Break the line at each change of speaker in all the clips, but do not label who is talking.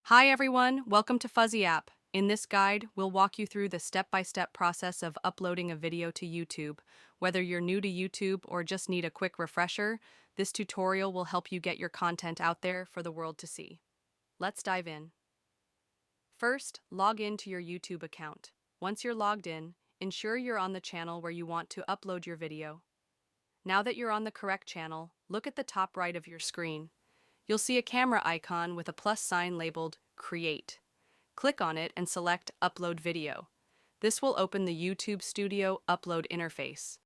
Hi everyone, welcome to Fuzzyapp. In this guide, we'll walk you through the step-by-step process of uploading a video to YouTube. Whether you're new to YouTube or just need a quick refresher, this tutorial will help you get your content out there for the world to see. Let's dive in. First, log in to your YouTube account. Once you're logged in, ensure you're on the channel where you want to upload your video. Now that you're on the correct channel, look at the top right of your screen. You'll see a camera icon with a plus sign labeled Create. Click on it and select Upload Video. This will open the YouTube Studio Upload interface.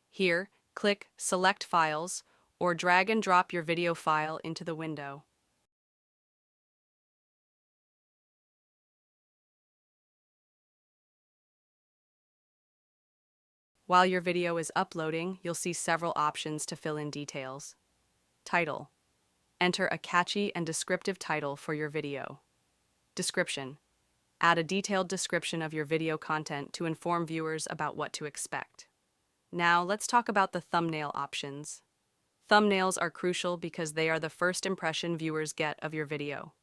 Here, click Select Files or drag and drop your video file into the window. While your video is uploading, you'll see several options to fill in details. Title. Enter a catchy and descriptive title for your video. Description. Add a detailed description of your video content to inform viewers about what to expect. Now, let's talk about the thumbnail options. Thumbnails are crucial because they are the first impression viewers get of your video.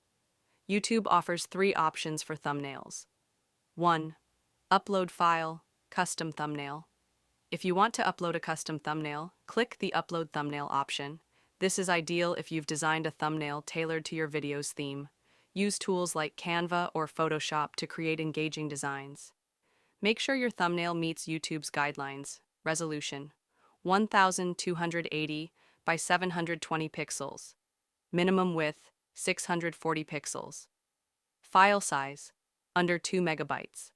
YouTube offers 3 options for thumbnails. 1. Upload file, custom thumbnail. If you want to upload a custom thumbnail, click the Upload Thumbnail option. This is ideal if you've designed a thumbnail tailored to your video's theme. Use tools like Canva or Photoshop to create engaging designs. Make sure your thumbnail meets YouTube's guidelines. Resolution: 1280 by 720 pixels. Minimum width: 640 pixels. File size: under 2 megabytes.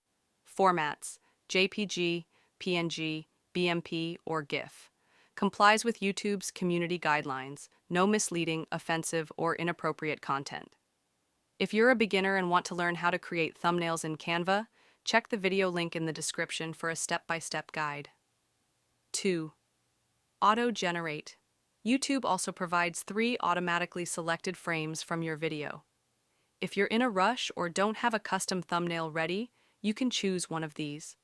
Formats: JPG, PNG, BMP, or GIF. Complies with YouTube's community guidelines. No misleading, offensive, or inappropriate content. If you're a beginner and want to learn how to create thumbnails in Canva, check the video link in the description for a step-by-step guide. 2. Auto-generate. YouTube also provides 3 automatically selected frames from your video. If you're in a rush or don't have a custom thumbnail ready, you can choose one of these.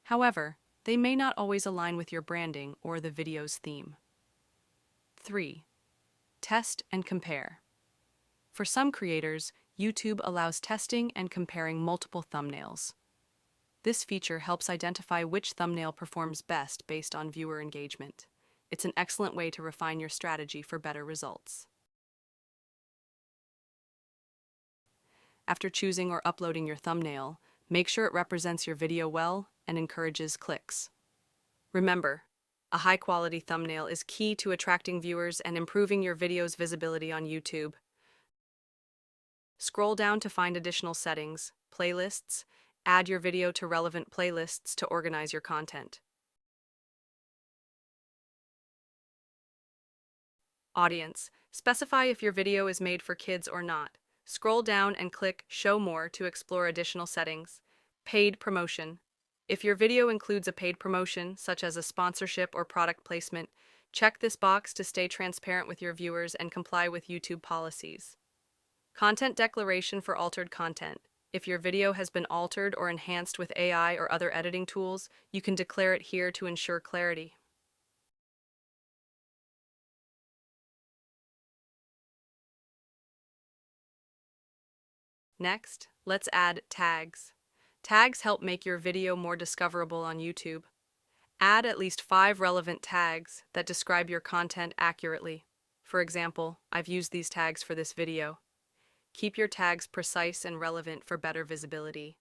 However, they may not always align with your branding or the video's theme. 3. Test and compare. For some creators, YouTube allows testing and comparing multiple thumbnails. This feature helps identify which thumbnail performs best based on viewer engagement. It's an excellent way to refine your strategy for better results. After choosing or uploading your thumbnail, make sure it represents your video well and encourages clicks. Remember, a high-quality thumbnail is key to attracting viewers and improving your video's visibility on YouTube. Scroll down to find additional settings, playlists. Add your video to relevant playlists to organize your content. Audience. Specify if your video is made for kids or not. Scroll down and click Show More to explore additional settings. Paid promotion. If your video includes a paid promotion, such as a sponsorship or product placement, check this box to stay transparent with your viewers and comply with YouTube policies. Content declaration for altered content. If your video has been altered or enhanced with AI or other editing tools, you can declare it here to ensure clarity. Next, let's add tags. Tags help make your video more discoverable on YouTube. Add at least 5 relevant tags that describe your content accurately. For example, I've used these tags for this video. Keep your tags precise and relevant for better visibility.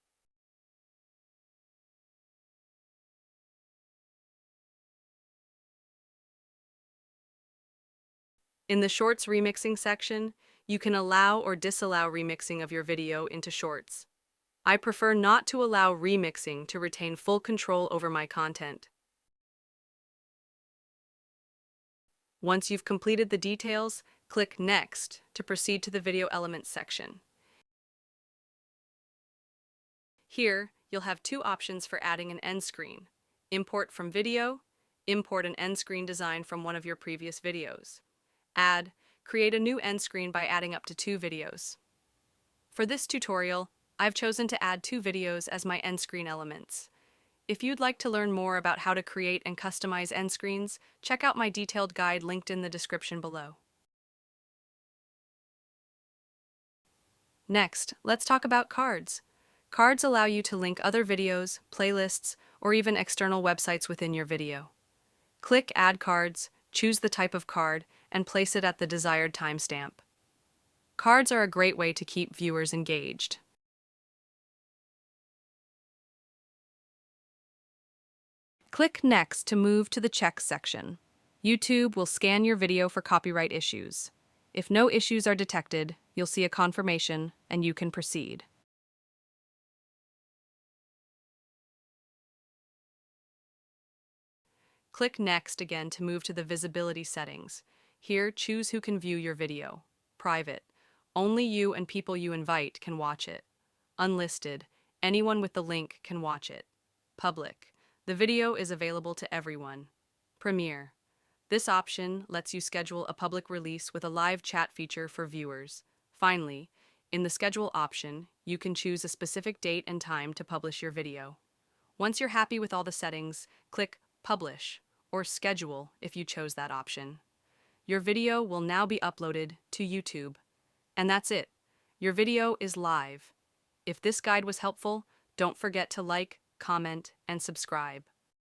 In the Shorts remixing section, you can allow or disallow remixing of your video into shorts. I prefer not to allow remixing to retain full control over my content. Once you've completed the details, click Next to proceed to the Video Elements section. Here, you'll have 2 options for adding an end screen: Import from Video, import an end screen design from one of your previous videos. Create a new end screen by adding up to 2 videos. For this tutorial, I've chosen to add 2 videos as my end screen elements. If you'd like to learn more about how to create and customize end screens, check out my detailed guide linked in the description below. Next, let's talk about cards. Cards allow you to link other videos, playlists, or even external websites within your video. Click Add Cards, choose the type of card, and place it at the desired timestamp. Cards are a great way to keep viewers engaged. Click Next to move to the Checks section. YouTube will scan your video for copyright issues. If no issues are detected, you'll see a confirmation and you can proceed. Click Next again to move to the visibility settings. Here, choose who can view your video. Private. Only you and people you invite can watch it. Unlisted. Anyone with the link can watch it. Public. The video is available to everyone. Premiere. This option lets you schedule a public release with a live chat feature for viewers. Finally, in the Schedule option, you can choose a specific date and time to publish your video. Once you're happy with all the settings, click Publish or Schedule if you chose that option. Your video will now be uploaded to YouTube. And that's it. Your video is live. If this guide was helpful, don't forget to like, comment, and subscribe.